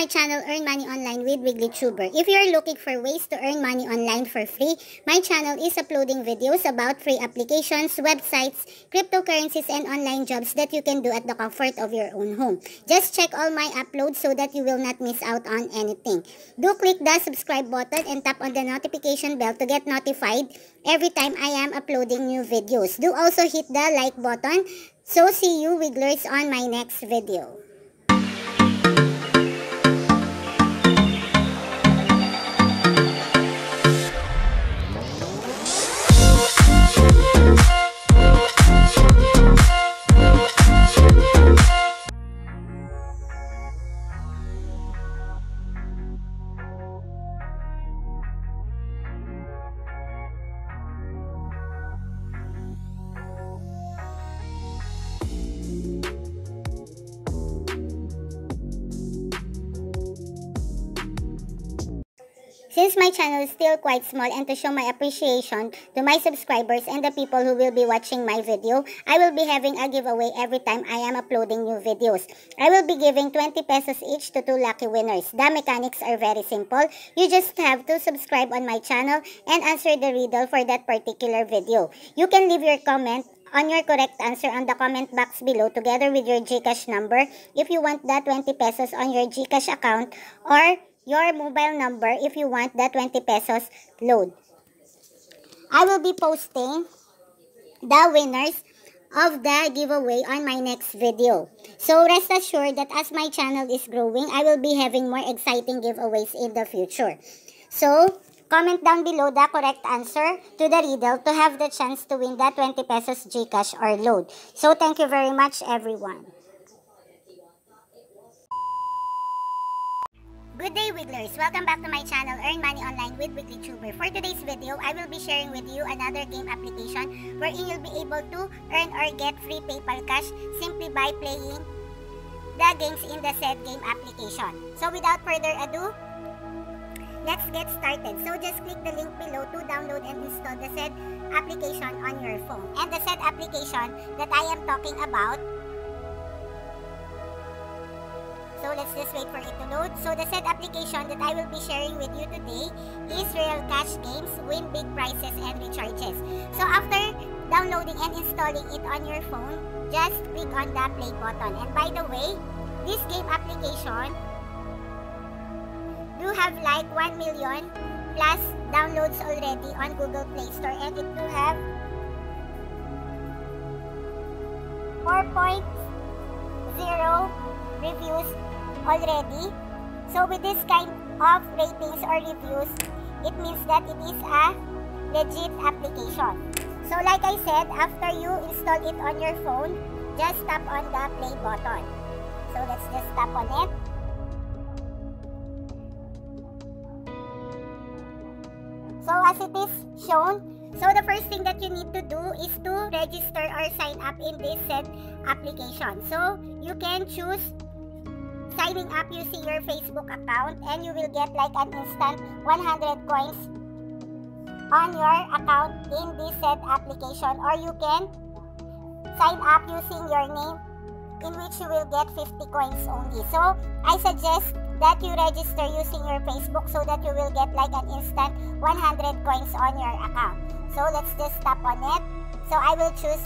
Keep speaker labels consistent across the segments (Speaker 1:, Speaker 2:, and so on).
Speaker 1: channel Earn Money Online with WigglyTuber. If you're looking for ways to earn money online for free, my channel is uploading videos about free applications, websites, cryptocurrencies, and online jobs that you can do at the comfort of your own home. Just check all my uploads so that you will not miss out on anything. Do click the subscribe button and tap on the notification bell to get notified every time I am uploading new videos. Do also hit the like button. So see you Wigglers on my next video. Since my channel is still quite small and to show my appreciation to my subscribers and the people who will be watching my video, I will be having a giveaway every time I am uploading new videos. I will be giving 20 pesos each to 2 lucky winners. The mechanics are very simple. You just have to subscribe on my channel and answer the riddle for that particular video. You can leave your comment on your correct answer on the comment box below together with your GCash number if you want the 20 pesos on your GCash account, or your mobile number if you want the 20 pesos load. I will be posting the winners of the giveaway on my next video. So rest assured that as my channel is growing, I will be having more exciting giveaways in the future. So comment down below the correct answer to the riddle to have the chance to win the 20 pesos GCash or load. So thank you very much, everyone. Good day, Wigglers! Welcome back to my channel, Earn Money Online with WigglyTuber. For today's video, I will be sharing with you another game application wherein you'll be able to earn or get free PayPal cash simply by playing the games in the said game application. So without further ado, let's get started. So just click the link below to download and install the said application on your phone. And the said application that I am talking about, so let's just wait for it to load. So the said application that I will be sharing with you today is Real Cash Games, Win Big Prizes and Recharges. So after downloading and installing it on your phone, just click on the play button. And by the way, this game application do have like 1 million plus downloads already on Google Play Store, and it do have 4.0 reviews already. So with this kind of ratings or reviews, it means that it is a legit application. So like I said, after you install it on your phone, just tap on the play button. So let's just tap on it. So as it is shown, so the first thing that you need to do is to register or sign up in this said application. So you can choose signing up using your Facebook account, and you will get like an instant 100 coins on your account in this said application, or you can sign up using your name, in which you will get 50 coins only. So I suggest that you register using your Facebook so that you will get like an instant 100 coins on your account. So let's just tap on it. So I will choose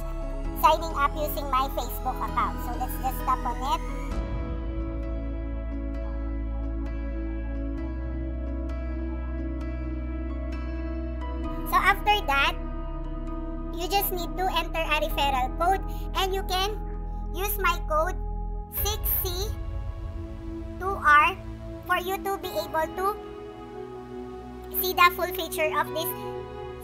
Speaker 1: signing up using my Facebook account. So let's just tap on it. So after that, you just need to enter a referral code, and you can use my code 6C2R for you to be able to see the full feature of this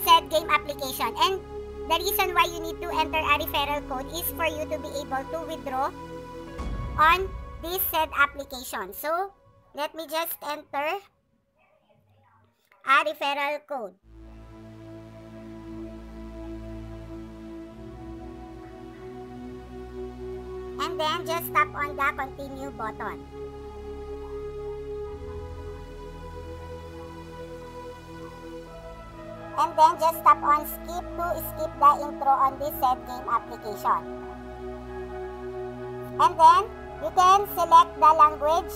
Speaker 1: said game application. And the reason why you need to enter a referral code is for you to be able to withdraw on this said application. So let me just enter a referral code. And then just tap on the continue button. And then just tap on skip to skip the intro on this said game application. And then you can select the language.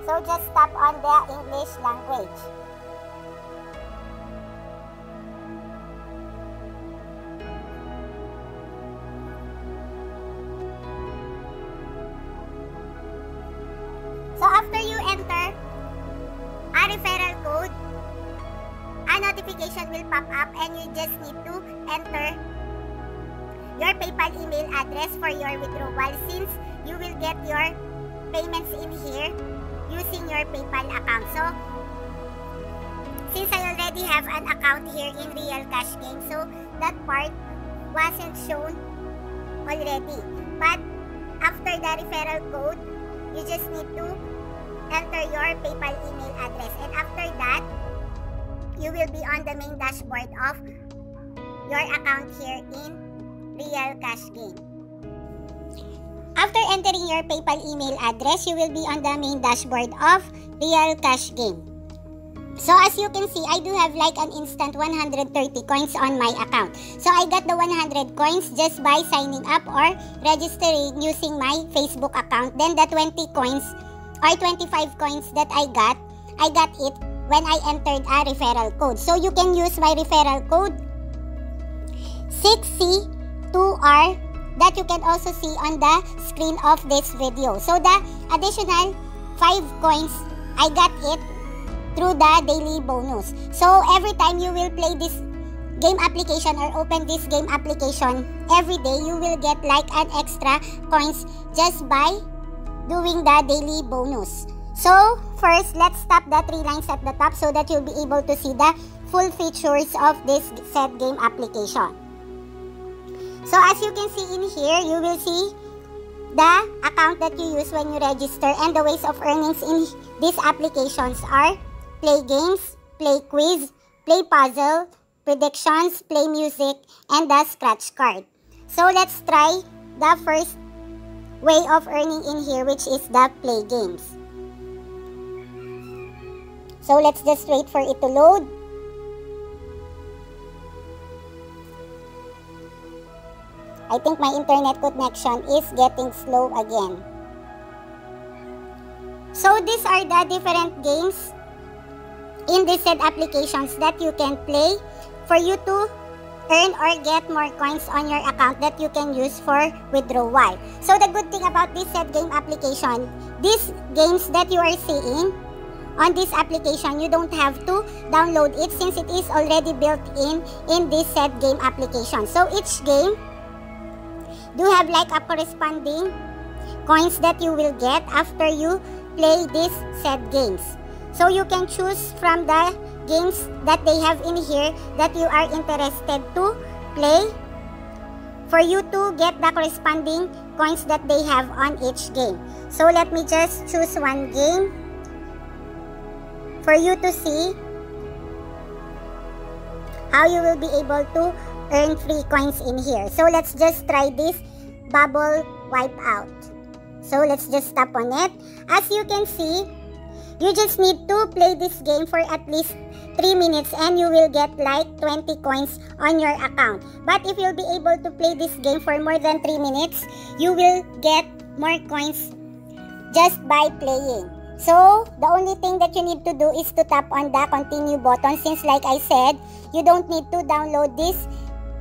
Speaker 1: So So just tap on the English language. So after you enter a referral code, a notification will pop up and you just need to enter your PayPal email address for your withdrawal, since you will get your payments in here using your PayPal account. So since I already have an account here in Real Cash Game, so that part wasn't shown already. But after the referral code, you just need to enter your PayPal email address, and after that, you will be on the main dashboard of your account here in Real Cash Game. After entering your PayPal email address, you will be on the main dashboard of Real Cash Game. So as you can see, I do have like an instant 130 coins on my account. So I got the 100 coins just by signing up or registering using my Facebook account. Then the 20 coins or 25 coins that I got it when I entered a referral code. So you can use my referral code 6C2R that you can also see on the screen of this video. So the additional 5 coins, I got it through the daily bonus. So every time you will play this game application or open this game application every day, you will get like an extra coins just by doing the daily bonus. So first, let's tap the 3 lines at the top so that you'll be able to see the full features of this set game application. So as you can see in here, you will see the account that you use when you register, and the ways of earnings in these applications are play games, play quiz, play puzzle, predictions, play music, and the scratch card. So let's try the first way of earning in here, which is the play games. So let's just wait for it to load. I think my internet connection is getting slow again. So these are the different games in these said applications that you can play for you to earn or get more coins on your account that you can use for withdrawal. So the good thing about this said game application, these games that you are seeing on this application, you don't have to download it since it is already built in this said game application. So each game do have like a corresponding coins that you will get after you play these said games. So you can choose from the games that they have in here that you are interested to play for you to get the corresponding coins that they have on each game. So let me just choose one game for you to see how you will be able to earn free coins in here. So let's just try this bubble wipeout. So let's just tap on it. As you can see, you just need to play this game for at least 3 minutes and you will get like 20 coins on your account. But if you'll be able to play this game for more than 3 minutes, you will get more coins just by playing. So the only thing that you need to do is to tap on the continue button, since like I said, you don't need to download these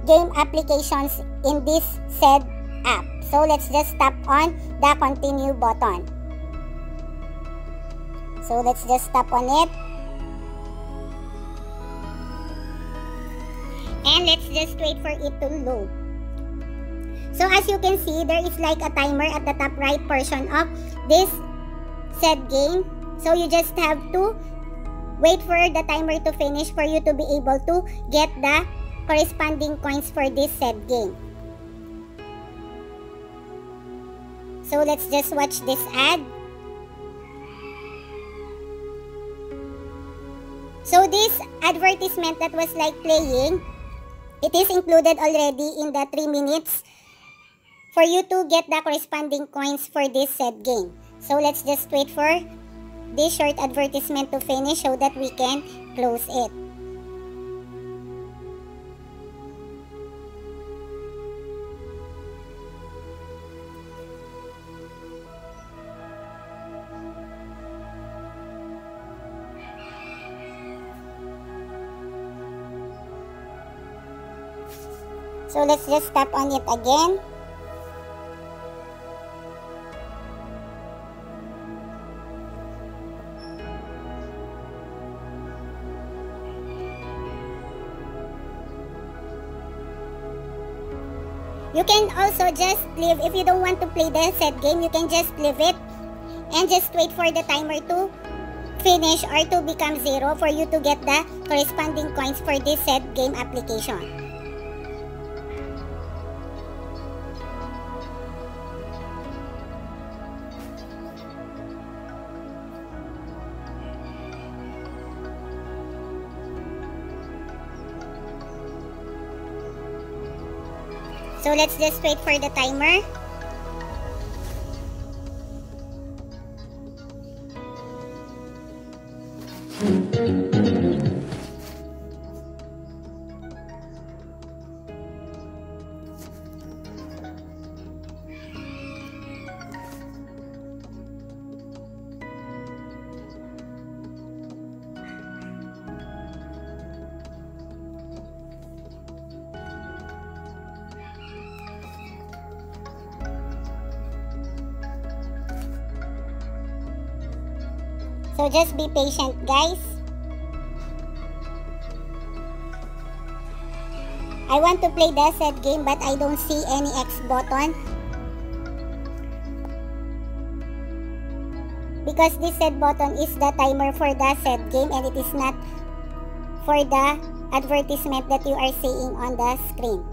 Speaker 1: game applications in this said app. So let's just tap on the continue button. So let's just tap on it. And let's just wait for it to load. So as you can see, there is like a timer at the top right portion of this said game. So you just have to wait for the timer to finish for you to be able to get the corresponding coins for this said game. So let's just watch this ad. So this advertisement that was like playing, it is included already in the 3 minutes for you to get the corresponding coins for this said game. So let's just wait for this short advertisement to finish so that we can close it. So let's just tap on it again. You can also just leave, if you don't want to play the set game, you can just leave it and just wait for the timer to finish or to become 0 for you to get the corresponding coins for this set game application. So let's just wait for the timer. So just be patient, guys. I want to play the set game but I don't see any X button. Because this set button is the timer for the set game and it is not for the advertisement that you are seeing on the screen.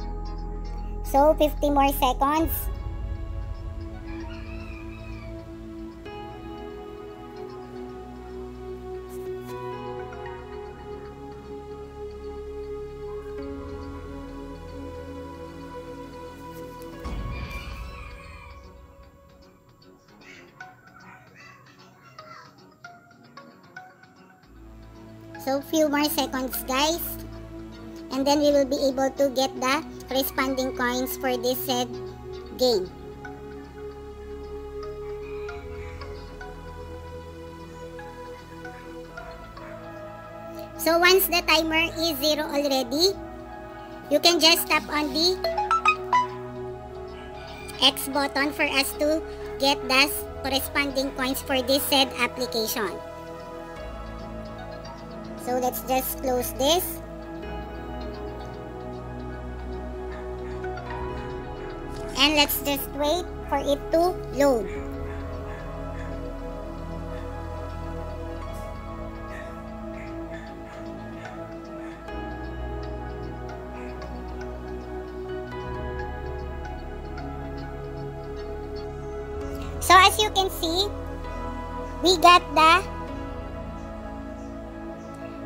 Speaker 1: So 50 more seconds. So few more seconds, guys, and then we will be able to get the corresponding coins for this said game. So once the timer is 0 already, you can just tap on the X button for us to get the corresponding coins for this said application. So let's just close this. And let's just wait for it to load. So as you can see, we got the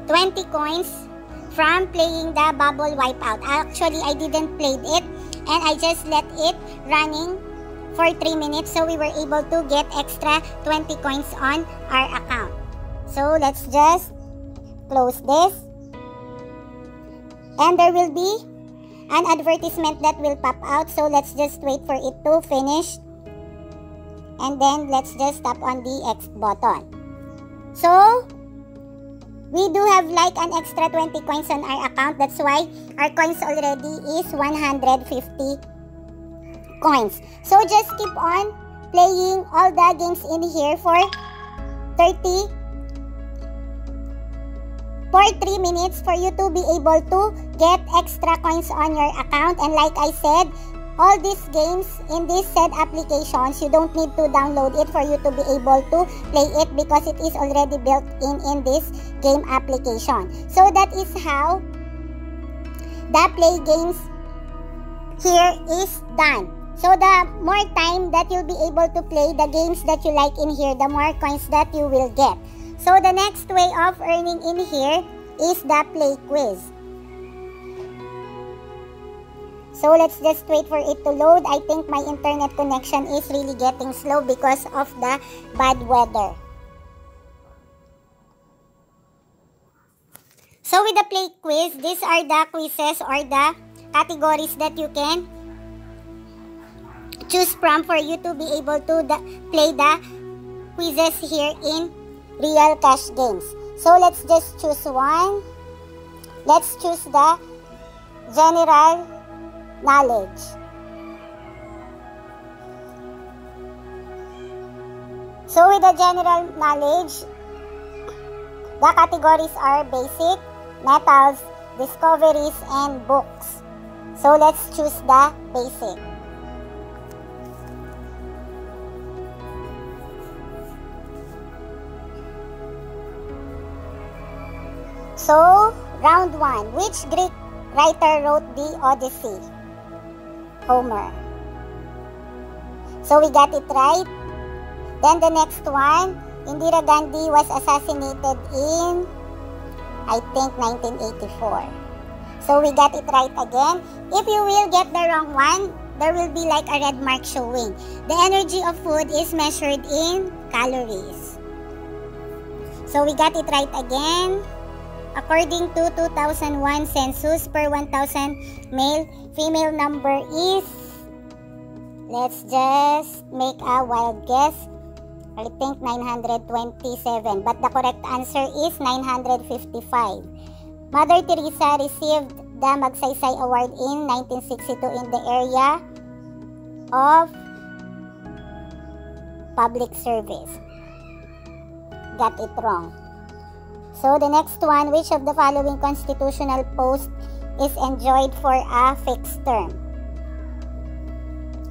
Speaker 1: 20 coins from playing the bubble wipeout. Actually, I didn't play it and I just let it running for 3 minutes, so we were able to get extra 20 coins on our account. So let's just close this, and there will be an advertisement that will pop out, so let's just wait for it to finish, and then let's just tap on the X button. So we do have like an extra 20 coins on our account. That's why our coins already is 150 coins. So just keep on playing all the games in here for 3 minutes for you to be able to get extra coins on your account. And like I said, all these games in this said applications, you don't need to download it for you to be able to play it because it is already built in this game application. So that is how the play games here is done. So the more time that you'll be able to play the games that you like in here, the more coins that you will get. So the next way of earning in here is the play quiz. So let's just wait for it to load. I think my internet connection is really getting slow because of the bad weather. So with the play quiz, these are the quizzes or the categories that you can choose from for you to be able to play the quizzes here in Real Cash Games. So let's just choose one. Let's choose the General knowledge. So with the general knowledge, the categories are basic, metals, discoveries, and books. So let's choose the basic. So, round 1. Which Greek writer wrote the Odyssey? Homer. So we got it right. Then the next one, Indira Gandhi was assassinated in, I think, 1984. So we got it right again. If you will get the wrong one, there will be like a red mark showing. The energy of food is measured in calories. So we got it right again. According to 2001 census, per 1,000 male-female number is, let's just make a wild guess, I think 927. But the correct answer is 955. Mother Teresa received the Magsaysay Award in 1962 in the area of public service. Got it wrong. So the next one, which of the following constitutional post is enjoyed for a fixed term?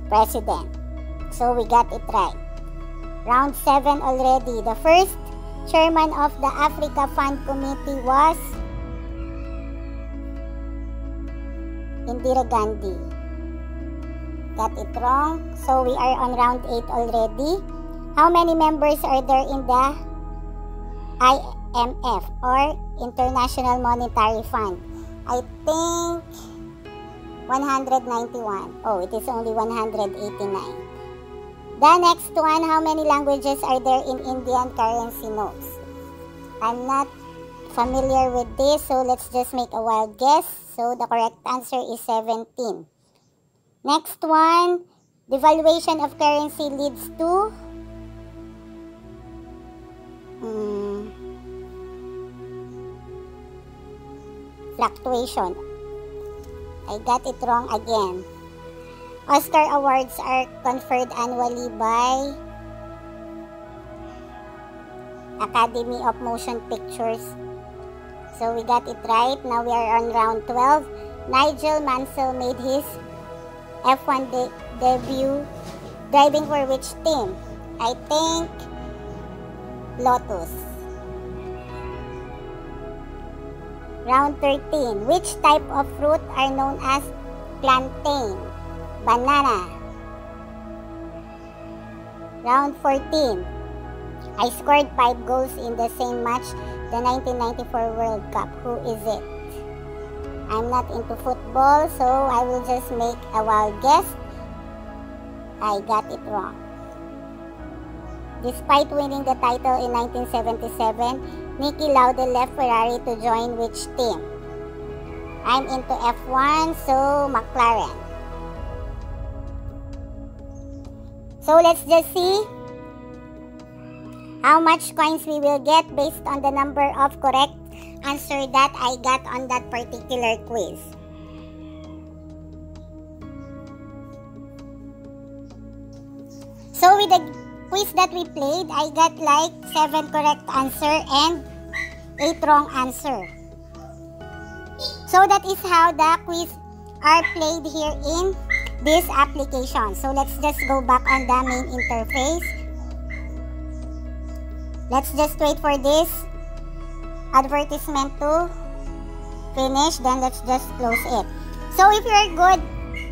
Speaker 1: President. So we got it right. Round 7 already. The first chairman of the Africa Fund Committee was Indira Gandhi. Got it wrong. So we are on round 8 already. How many members are there in the IMF or International Monetary Fund? I think 191. Oh, it is only 189. The next one, how many languages are there in Indian currency notes? I'm not familiar with this, so let's just make a wild guess. So the correct answer is 17. Next one, devaluation of currency leads to fluctuation. I got it wrong again. Oscar awards are conferred annually by Academy of Motion Pictures. So we got it right. Now we are on round 12. Nigel Mansell made his F1 debut driving for which team? I think Lotus. Round 13. Which type of fruit are known as plantain? Banana. Round 14. I scored 5 goals in the same match, the 1994 World Cup. Who is it? I'm not into football, so I will just make a wild guess. I got it wrong. Despite winning the title in 1977, Niki Lauda left Ferrari to join which team? I'm into F1, so McLaren. So let's just see how much coins we will get based on the number of correct answers that I got on that particular quiz. So with the quiz that we played, I got like 7 correct answer and 8 wrong answer. So that is how the quiz are played here in this application. So let's just go back on the main interface. Let's just wait for this advertisement to finish, then let's just close it. So if you're good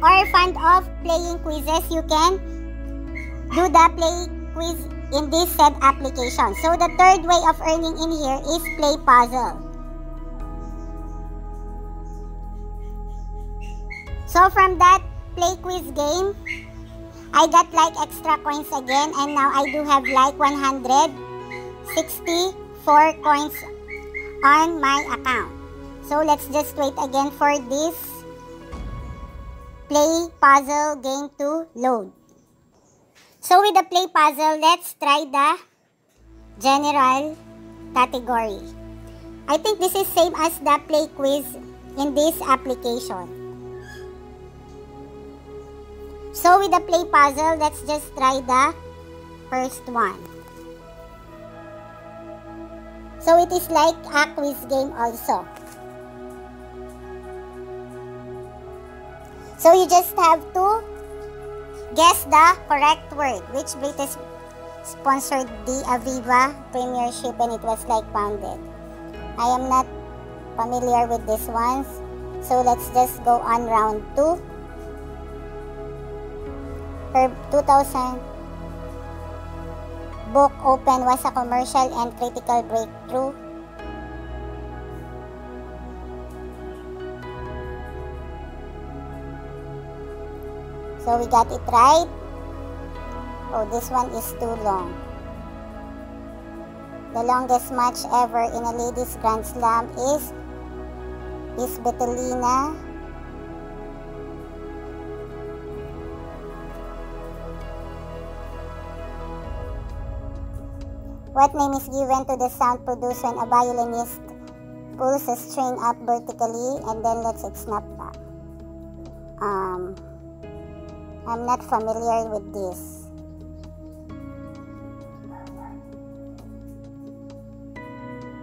Speaker 1: or fond of playing quizzes, you can do the play quiz in this said application. So the third way of earning in here is play puzzle. So from that play quiz game, I got like extra coins again, and now I do have like 164 coins on my account. So let's just wait again for this play puzzle game to load. So with the play puzzle, let's try the general category. I think this is same as the play quiz in this application. So with the play puzzle, let's just try the first one. So it is like a quiz game also. So you just have to guess the correct word, which British sponsored the Aviva Premiership when it was like founded. I am not familiar with this ones, so let's just go on round 2. Her 2000 book Open was a commercial and critical breakthrough. So we got it right. Oh, this one is too long. The longest match ever in a ladies' Grand Slam is Svitolina What name is given to the sound produced when a violinist pulls a string up vertically and then lets it snap back? I'm not familiar with this.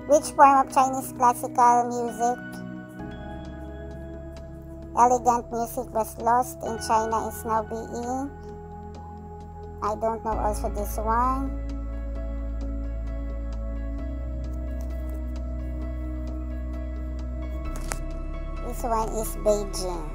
Speaker 1: Which form of Chinese classical music? Elegant music was lost in China is now being. I don't know also this one. This one is Beijing.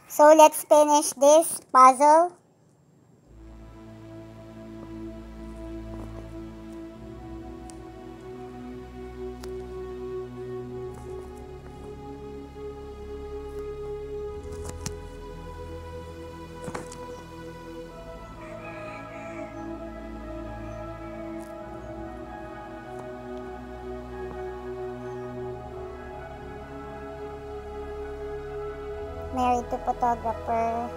Speaker 1: So let's finish this puzzle. Married to photographer.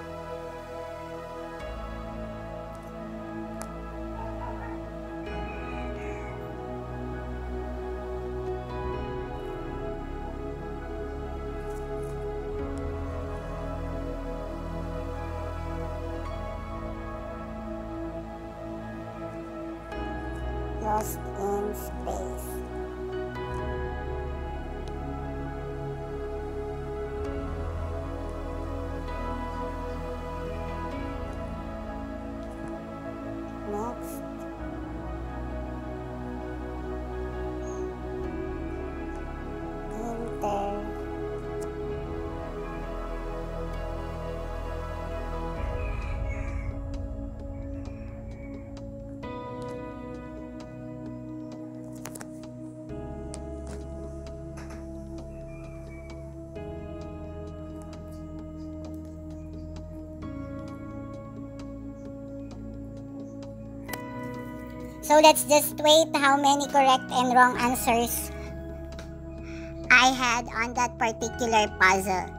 Speaker 1: Lost in space. Next. Inter. So let's just wait how many correct and wrong answers I had on that particular puzzle.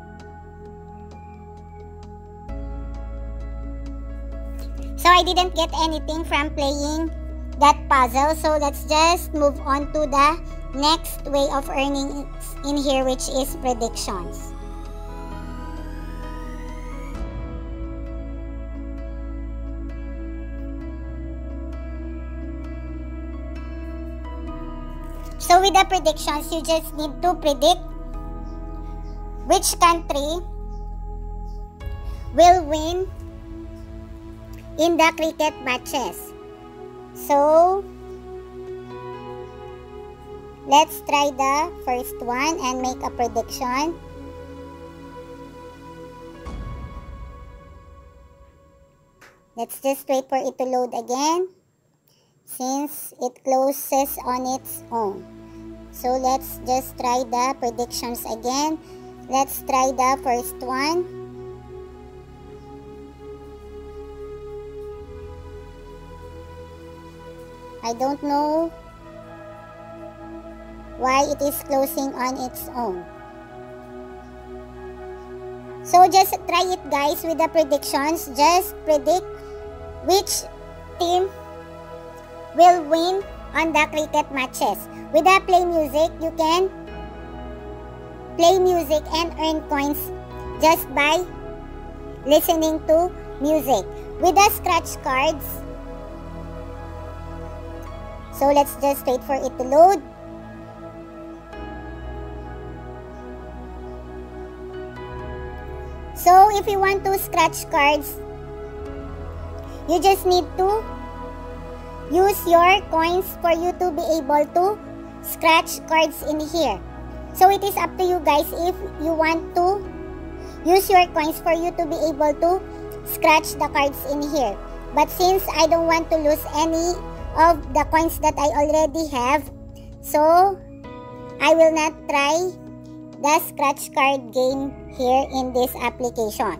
Speaker 1: So I didn't get anything from playing that puzzle. So let's just move on to the next way of earning in here, which is predictions. So with the predictions, you just need to predict which country will win in the cricket matches. So let's try the first one and make a prediction. Let's just wait for it to load again, since it closes on its own. So let's just try the predictions again. Let's try the first one. I don't know why it is closing on its own. So just try it, guys, with the predictions. Just predict which team will win on the cricket matches. With the play music, you can play music and earn coins just by listening to music. With the scratch cards, so let's just wait for it to load. So if you want to scratch cards, you just need to use your coins for you to be able to scratch cards in here. So it is up to you, guys, if you want to use your coins for you to be able to scratch the cards in here. But since I don't want to lose any of the coins that I already have, so I will not try the scratch card game here in this application.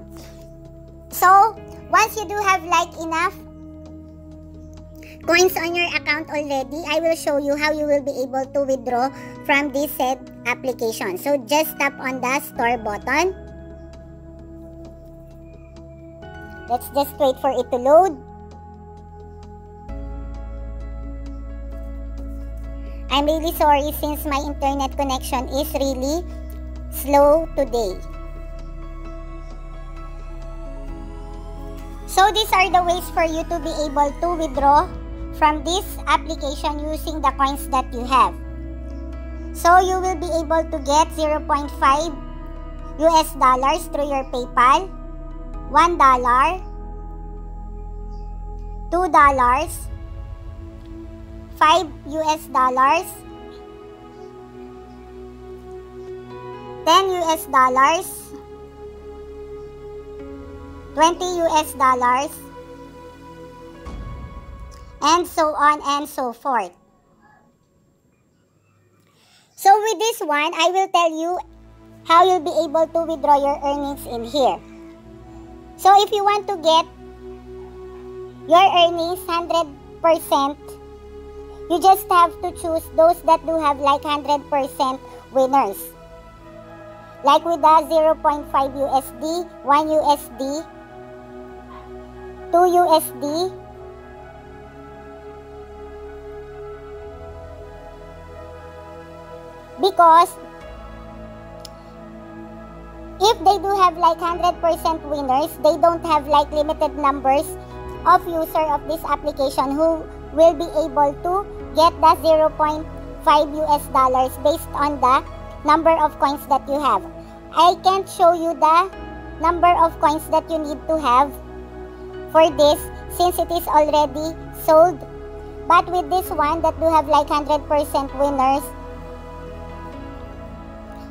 Speaker 1: So once you do have like enough coins on your account already, I will show you how you will be able to withdraw from this said application. So just tap on the store button. Let's just wait for it to load. I'm really sorry since my internet connection is really slow today. So these are the ways for you to be able to withdraw from this application using the coins that you have. So you will be able to get 0.5 US dollars through your PayPal, $1, $2, 5 US dollars, 10 US dollars, 20 US dollars, and so on and so forth. So with this one, I will tell you how you'll be able to withdraw your earnings in here. So if you want to get your earnings 100%, you just have to choose those that do have like 100% winners. Like with the 0.5 USD, 1 USD, 2 USD, because if they do have like 100% winners, they don't have like limited numbers of users of this application who will be able to get the 0.5 US dollars based on the number of coins that you have. I can't show you the number of coins that you need to have for this since it is already sold. But with this one that do have like 100% winners,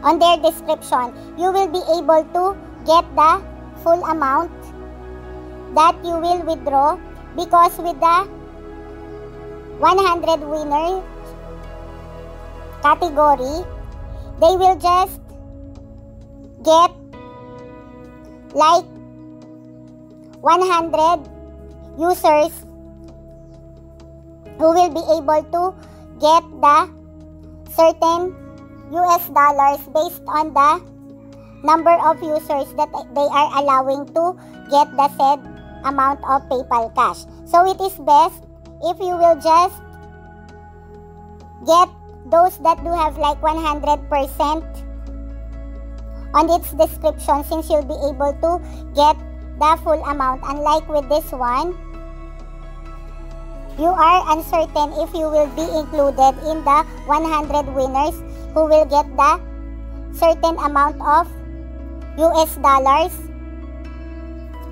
Speaker 1: on their description, you will be able to get the full amount that you will withdraw, because with the 100 winner category, they will just get like 100 users who will be able to get the certain US dollars based on the number of users that they are allowing to get the said amount of PayPal cash. So it is best if you will just get those that do have like 100% on its description, since you'll be able to get the full amount. Unlike with this one, you are uncertain if you will be included in the 100 winners who will get the certain amount of US dollars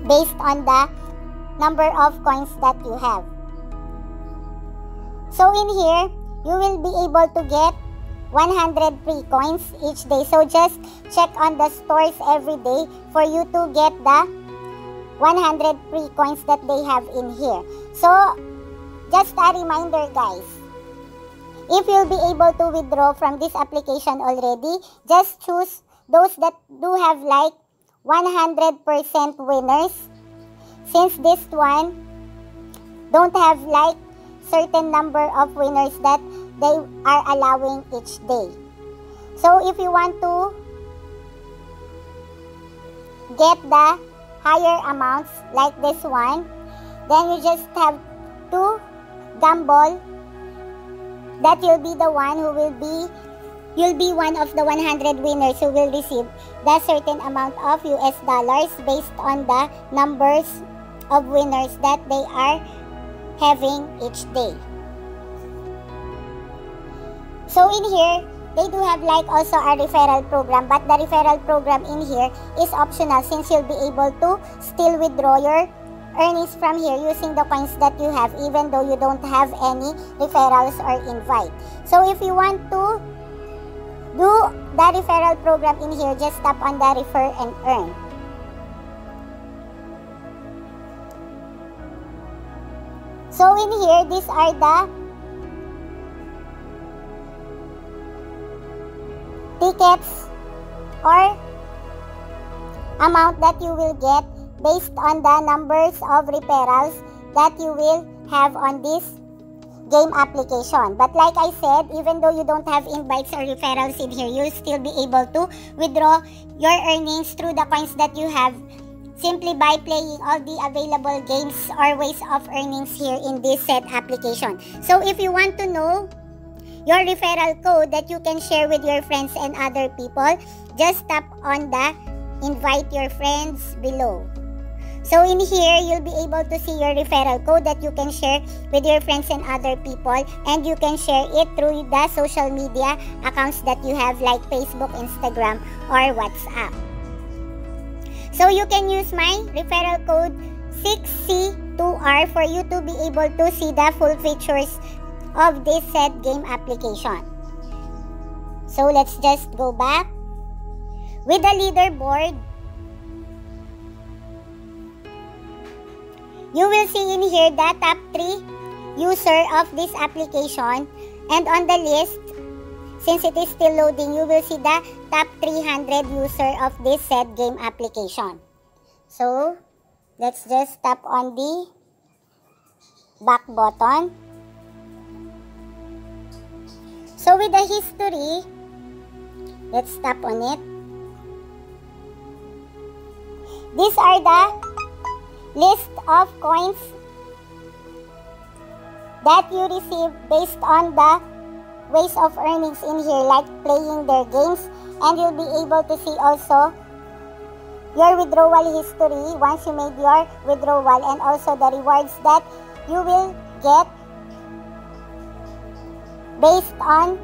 Speaker 1: based on the number of coins that you have. So in here, you will be able to get 100 free coins each day. So just check on the stores every day for you to get the 100 free coins that they have in here. So just a reminder, guys, If you'll be able to withdraw from this application already, just choose those that do have like 100% winners. Since this one don't have like certain number of winners that they are allowing each day. So if you want to get the higher amounts like this one, then you just have to gamble that you'll be the one who you'll be one of the 100 winners who will receive the certain amount of US dollars based on the numbers of winners that they are having each day. So in here, they do have like also a referral program, but the referral program in here is optional since you'll be able to still withdraw your earnings from here using the coins that you have even though you don't have any referrals or invite. So if you want to do the referral program in here, just tap on the refer and earn. So in here, these are the tickets or amount that you will get based on the numbers of referrals that you will have on this game application. But like I said, even though you don't have invites or referrals in here, you'll still be able to withdraw your earnings through the coins that you have simply by playing all the available games or ways of earnings here in this said application. So if you want to know your referral code that you can share with your friends and other people, just tap on the invite your friends below. So in here, you'll be able to see your referral code that you can share with your friends and other people, and you can share it through the social media accounts that you have like Facebook, Instagram, or WhatsApp. So you can use my referral code 6C2R for you to be able to see the full features of this said game application. So let's just go back. With the leaderboard, you will see in here the top 3 user of this application, and on the list, since it is still loading, you will see the top 300 user of this said game application. So let's just tap on the back button. So with the history, let's tap on it. These are the list of coins that you receive based on the ways of earnings in here, like playing their games, and you'll be able to see also your withdrawal history once you made your withdrawal, and also the rewards that you will get based on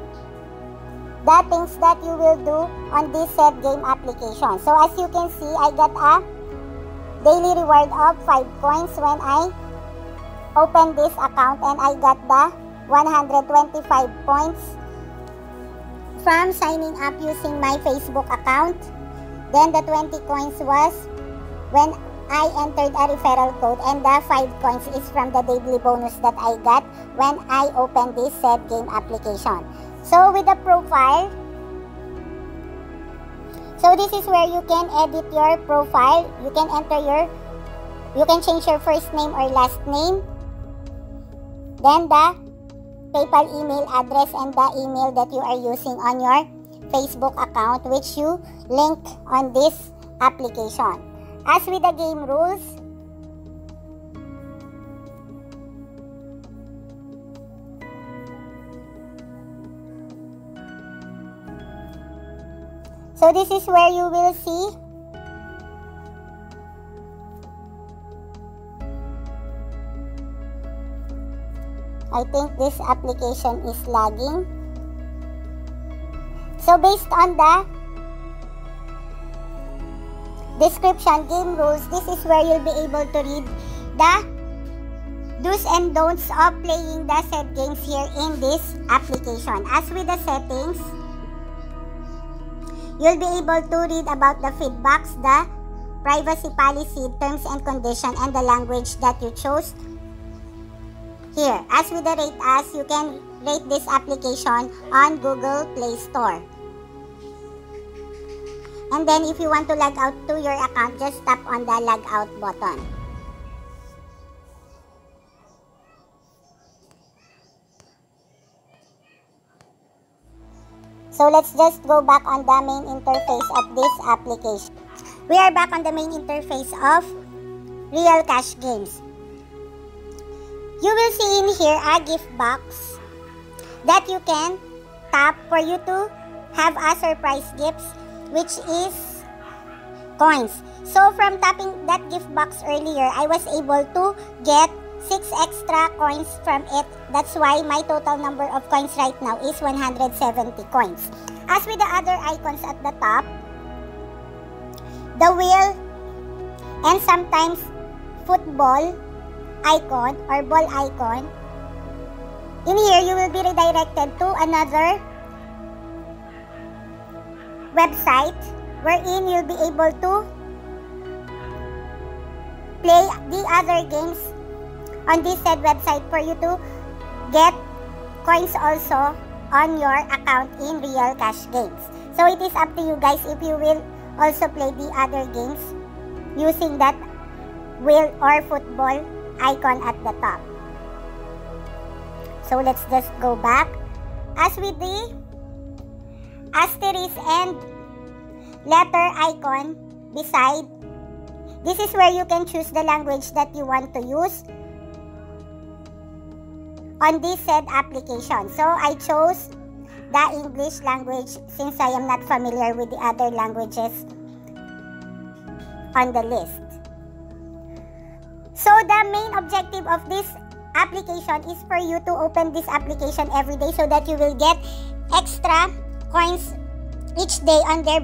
Speaker 1: the things that you will do on this said game application. So as you can see, I got a daily reward of 5 coins when I opened this account, and I got the 125 points from signing up using my Facebook account. Then the 20 coins was when I entered a referral code, and the 5 coins is from the daily bonus that I got when I opened this said game application. So with the profile, so this is where you can edit your profile. You can you can change your first name or last name, then the PayPal email address and the email that you are using on your Facebook account, which you link on this application. As with the game rules, so this is where you will see I think this application is lagging. So based on the description, game rules, this is where you'll be able to read the do's and don'ts of playing the said games here in this application. As with the settings, you'll be able to read about the feedbacks, the privacy policy, terms and condition, and the language that you chose here. As with the rate as, you can rate this application on Google Play Store. And then if you want to log out to your account, just tap on the log out button. So let's just go back on the main interface of this application. We are back on the main interface of Real Cash Games. You will see in here a gift box that you can tap for you to have a surprise gifts, which is coins. So from tapping that gift box earlier, I was able to get 6 extra coins from it. That's why my total number of coins right now is 170 coins. As with the other icons at the top, the wheel and sometimes football icon or ball icon, in here you will be redirected to another website wherein you'll be able to play the other games on this said website for you to get coins also on your account in Real Cash Games. So it is up to you guys if you will also play the other games using that wheel or football icon at the top. So let's just go back. As with the asterisk and letter icon beside, this is where you can choose the language that you want to use on this said application. So I chose the English language since I am not familiar with the other languages on the list. So the main objective of this application is for you to open this application every day so that you will get extra coins each day on their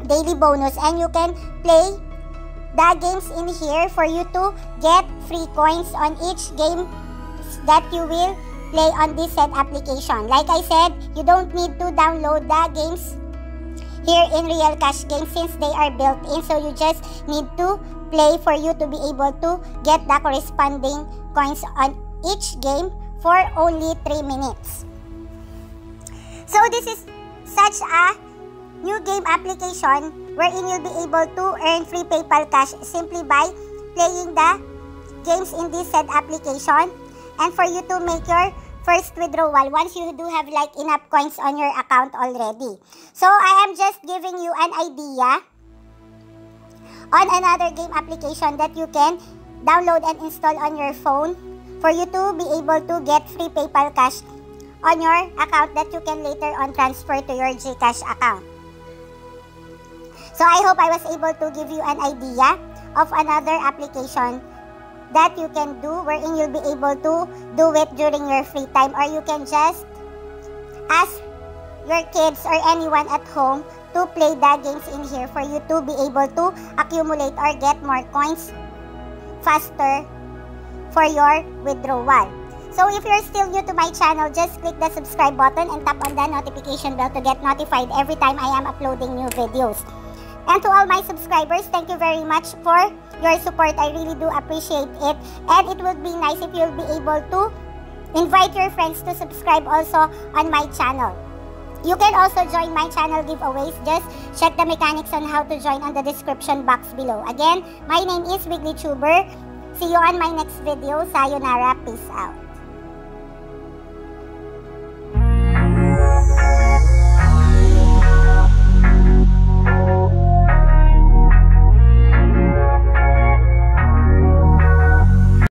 Speaker 1: daily bonus, and you can play the games in here for you to get free coins on each game that you will play on this said application. Like I said, you don't need to download the games here in Real Cash Games since they are built in, so you just need to play for you to be able to get the corresponding coins on each game for only 3 minutes. So this is such a new game application wherein you'll be able to earn free PayPal cash simply by playing the games in this said application, and for you to make your first withdrawal once you do have like enough coins on your account already. So I am just giving you an idea on another game application that you can download and install on your phone for you to be able to get free PayPal cash on your account that you can later on transfer to your GCash account. So I hope I was able to give you an idea of another application that you can do wherein you'll be able to do it during your free time, or you can just ask your kids or anyone at home to play the games in here for you to be able to accumulate or get more coins faster for your withdrawal. So if you're still new to my channel, just click the subscribe button and tap on the notification bell to get notified every time I am uploading new videos. And to all my subscribers, thank you very much for your support. I really do appreciate it. And it would be nice if you'll be able to invite your friends to subscribe also on my channel. You can also join my channel giveaways. Just check the mechanics on how to join on the description box below. Again, my name is WigglyTuber. See you on my next video. Sayonara. Peace out.